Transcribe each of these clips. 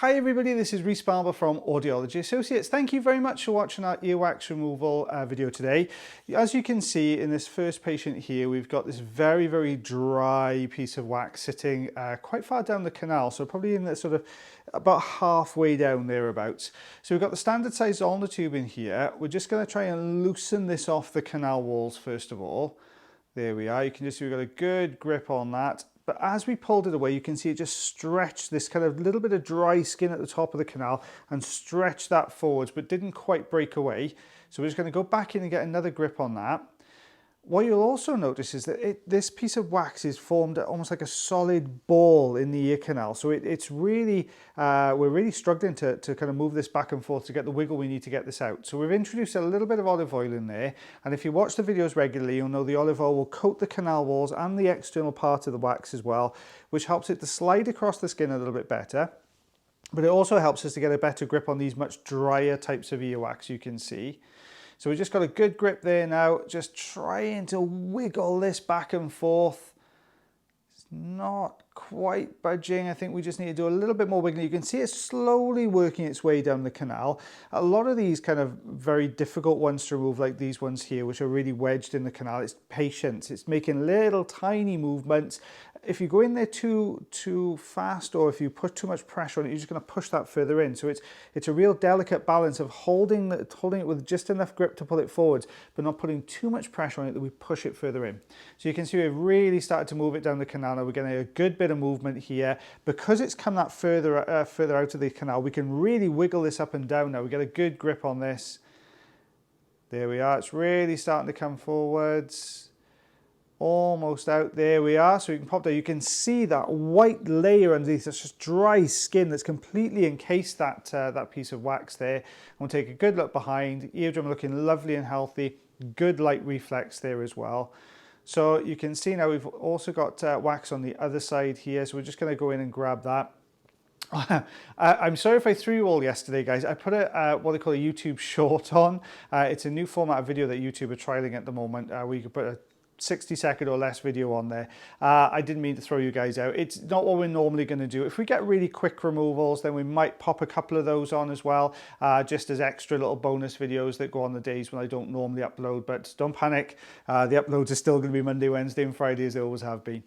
Hi everybody, this is Rhys Barber from Audiology Associates. Thank you very much for watching our earwax removal video today. As you can see in this first patient here, we've got this very dry piece of wax sitting quite far down the canal, so probably in the sort of about halfway down thereabouts. So we've got the standard size ulnar tube in here. We're just going to try and loosen this off the canal walls first of all. There we are, you can just see we've got a good grip on that. But as we pulled it away, you can see it just stretched this kind of little bit of dry skin at the top of the canal and stretched that forwards, but didn't quite break away. So we're just going to go back in and get another grip on that. What you'll also notice is that this piece of wax is formed almost like a solid ball in the ear canal. So it's really, we're really struggling to kind of move this back and forth to get the wiggle we need to get this out. So we've introduced a little bit of olive oil in there. And if you watch the videos regularly, you'll know the olive oil will coat the canal walls and the external part of the wax as well, which helps it to slide across the skin a little bit better. But it also helps us to get a better grip on these much drier types of earwax, you can see. So we've just got a good grip there now, just trying to wiggle this back and forth. It's not quite budging. I think we just need to do a little bit more wiggling. You can see it slowly working its way down the canal. A lot of these kind of very difficult ones to remove, like these ones here, which are really wedged in the canal, it's patience. It's making little tiny movements. If you go in there too fast, or if you put too much pressure on it, you're just going to push that further in. So it's a real delicate balance of holding it with just enough grip to pull it forwards, but not putting too much pressure on it that we push it further in. So you can see we've really started to move it down the canal. Now we're getting a good bit of movement here. Because it's come that further out of the canal, we can really wiggle this up and down now. We get a good grip on this. There we are. It's really starting to come forwards. Almost out. There we are. So you can pop down. You can see that white layer underneath. It's just dry skin that's completely encased that piece of wax there. We'll take a good look behind. Eardrum looking lovely and healthy. Good light reflex there as well. So you can see now we've also got wax on the other side here. So we're just going to go in and grab that. I'm sorry if I threw you all yesterday, guys. I put what they call a YouTube short on. It's a new format of video that YouTube are trialing at the moment, where you can put a 60-second or less video on there. I didn't mean to throw you guys out. It's not what we're normally going to do. If we get really quick removals, then we might pop a couple of those on as well, just as extra little bonus videos that go on the days when I don't normally upload. But don't panic, the uploads are still going to be Monday, Wednesday and Friday as they always have been.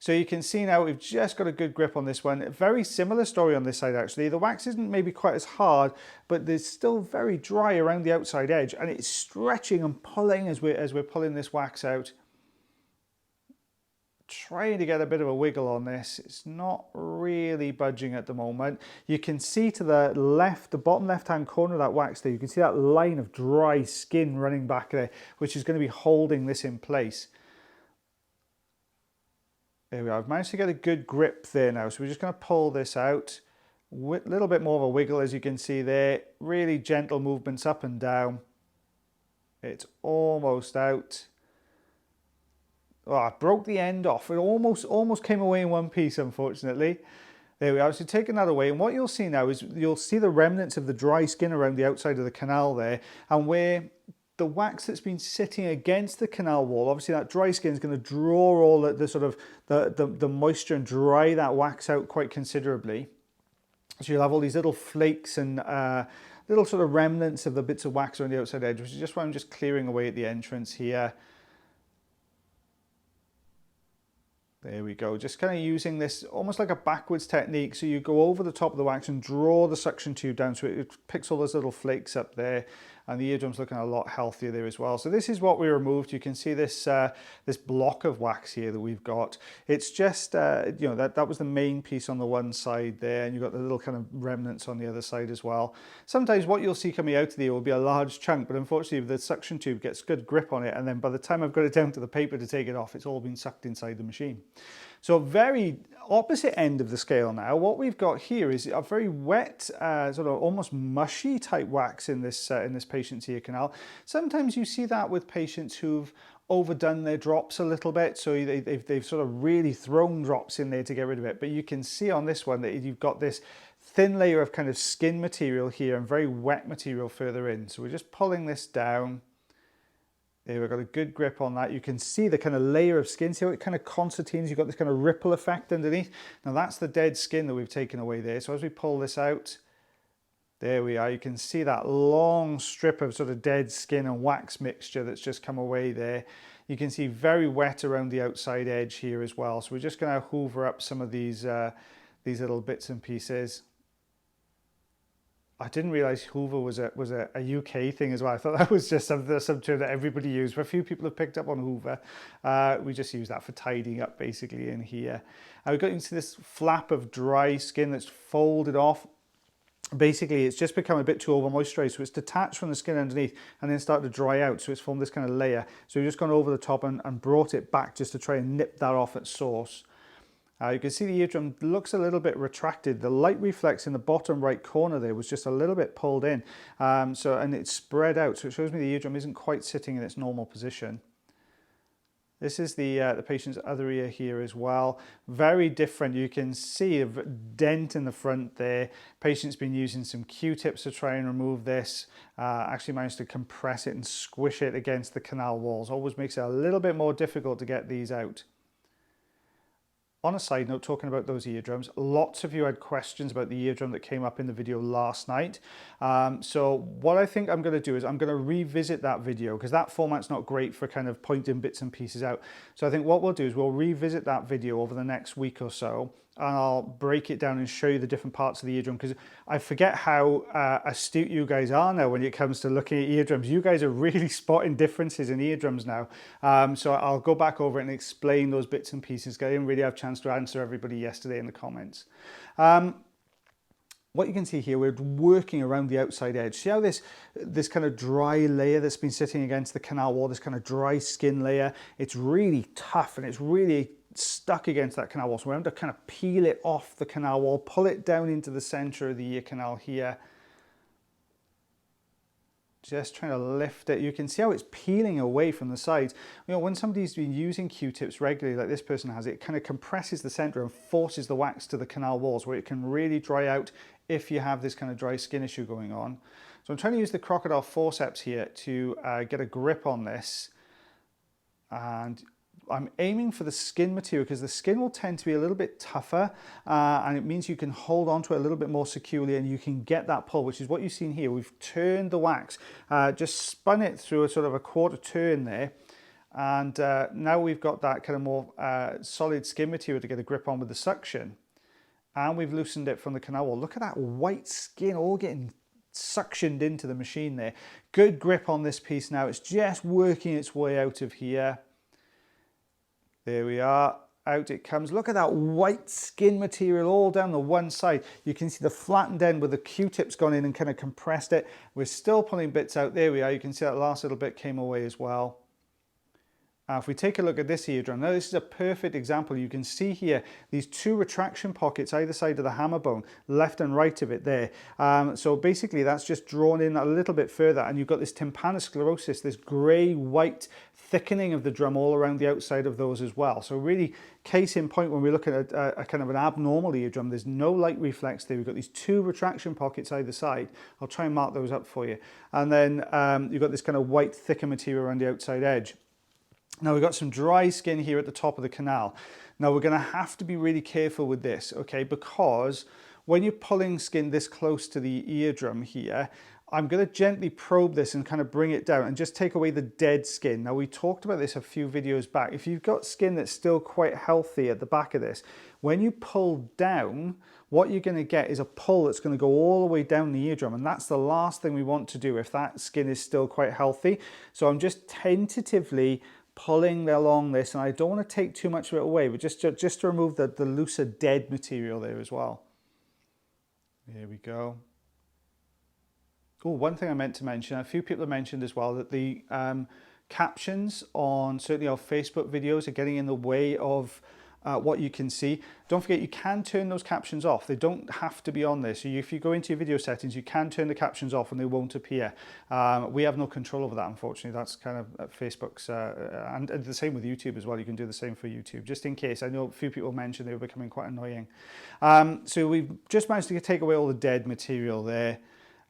So you can see now we've just got a good grip on this one. Very similar story on this side actually. The wax isn't maybe quite as hard, but there's still very dry around the outside edge, and it's stretching and pulling as we're pulling this wax out. Trying to get a bit of a wiggle on this. It's not really budging at the moment. You can see to the left, the bottom left-hand corner of that wax there, you can see that line of dry skin running back there, which is going to be holding this in place. There we are. I've managed to get a good grip there now. So we're just going to pull this out with a little bit more of a wiggle, as you can see there. Really gentle movements up and down. It's almost out. Oh, I broke the end off. It almost came away in one piece, unfortunately. There we are. So taking that away, and what you'll see now is you'll see the remnants of the dry skin around the outside of the canal there, and where the wax that's been sitting against the canal wall, obviously that dry skin is going to draw all the sort of the moisture and dry that wax out quite considerably. So you'll have all these little flakes and little sort of remnants of the bits of wax around the outside edge, which is just why I'm just clearing away at the entrance here. There we go, just kind of using this almost like a backwards technique. So you go over the top of the wax and draw the suction tube down so it picks all those little flakes up there, and the eardrum's looking a lot healthier there as well. So this is what we removed. You can see this this block of wax here that we've got. It's just, you know, that was the main piece on the one side there, and you've got the little kind of remnants on the other side as well. Sometimes what you'll see coming out of there will be a large chunk, but unfortunately the suction tube gets good grip on it, and then by the time I've got it down to the paper to take it off, it's all been sucked inside the machine. So very opposite end of the scale now. What we've got here is a very wet, sort of almost mushy type wax in this patient's ear canal. Sometimes you see that with patients who've overdone their drops a little bit, so they've sort of really thrown drops in there to get rid of it. But you can see on this one that you've got this thin layer of kind of skin material here and very wet material further in. So we're just pulling this down. There, we've got a good grip on that. You can see the kind of layer of skin. See how it kind of concertines? You've got this kind of ripple effect underneath. Now that's the dead skin that we've taken away there. So as we pull this out, there we are. You can see that long strip of sort of dead skin and wax mixture that's just come away there. You can see very wet around the outside edge here as well. So we're just going to hoover up some of these little bits and pieces. I didn't realize Hoover was a UK thing as well. I thought that was just some term that everybody used, but a few people have picked up on Hoover. We just use that for tidying up basically in here. We've got into this flap of dry skin that's folded off. Basically, it's just become a bit too over moisturized, so it's detached from the skin underneath and then started to dry out, so it's formed this kind of layer. So we've just gone over the top and brought it back just to try and nip that off at source. You can see the eardrum looks a little bit retracted. The light reflex in the bottom right corner there was just a little bit pulled in, and it's spread out, so it shows me the eardrum isn't quite sitting in its normal position. This is the patient's other ear here as well. Very different. You can see a dent in the front there. Patient's been using some Q-tips to try and remove this. Actually managed to compress it and squish it against the canal walls. Always makes it a little bit more difficult to get these out. On a side note, talking about those eardrums, lots of you had questions about the eardrum that came up in the video last night. So what I think I'm going to do is I'm going to revisit that video because that format's not great for kind of pointing bits and pieces out. So I think what we'll do is we'll revisit that video over the next week or so. And I'll break it down and show you the different parts of the eardrum because I forget how astute you guys are now when it comes to looking at eardrums. You guys are really spotting differences in eardrums now. So I'll go back over it and explain those bits and pieces because I didn't really have a chance to answer everybody yesterday in the comments. What you can see here, we're working around the outside edge. See how this kind of dry layer that's been sitting against the canal wall, this kind of dry skin layer, it's really tough and it's really stuck against that canal wall. So we're going to kind of peel it off the canal wall, pull it down into the center of the ear canal here. Just trying to lift it. You can see how it's peeling away from the sides. You know, when somebody's been using Q-tips regularly, like this person has, it kind of compresses the center and forces the wax to the canal walls where it can really dry out if you have this kind of dry skin issue going on. So I'm trying to use the crocodile forceps here to get a grip on this. And I'm aiming for the skin material because the skin will tend to be a little bit tougher and it means you can hold on to it a little bit more securely and you can get that pull, which is what you've seen here. We've turned the wax, just spun it through a sort of a quarter turn there. And now we've got that kind of more solid skin material to get a grip on with the suction. And we've loosened it from the canal wall. Look at that white skin all getting suctioned into the machine there. Good grip on this piece now. It's just working its way out of here. There we are, out it comes. Look at that white skin material all down the one side. You can see the flattened end where the Q-tips gone in and kind of compressed it. We're still pulling bits out. There we are. You can see that last little bit came away as well. If we take a look at this eardrum, now this is a perfect example. You can see here these two retraction pockets either side of the hammer bone, left and right of it there. So basically that's just drawn in a little bit further and you've got this tympanosclerosis, this grey-white thickening of the drum all around the outside of those as well. So really, case in point, when we look at a kind of an abnormal eardrum, there's no light reflex there. We've got these two retraction pockets either side. I'll try and mark those up for you. And then you've got this kind of white thicker material around the outside edge. Now we've got some dry skin here at the top of the canal. Now we're going to have to be really careful with this, okay, because when you're pulling skin this close to the eardrum here, I'm going to gently probe this and kind of bring it down and just take away the dead skin. Now we talked about this a few videos back. If you've got skin that's still quite healthy at the back of this, when you pull down, what you're going to get is a pull that's going to go all the way down the eardrum, and that's the last thing we want to do if that skin is still quite healthy. So I'm just tentatively pulling along this, and I don't want to take too much of it away, but just to remove the looser dead material there as well. There we go. Oh, one thing I meant to mention, a few people have mentioned as well that the captions on certainly our Facebook videos are getting in the way of what you can see. Don't forget, you can turn those captions off. They don't have to be on there. So if you go into your video settings, you can turn the captions off and they won't appear. We have no control over that, unfortunately. That's kind of Facebook's, and the same with YouTube as well. You can do the same for YouTube, just in case. I know a few people mentioned they were becoming quite annoying. So we've just managed to take away all the dead material there.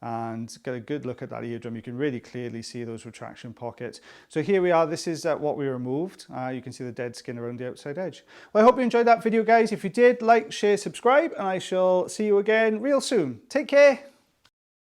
and get a good look at that eardrum. You can really clearly see those retraction pockets. So here we are, this is what we removed. You can see the dead skin around the outside edge. Well, I hope you enjoyed that video, guys. If you did, like, share, subscribe, and I shall see you again real soon. Take care.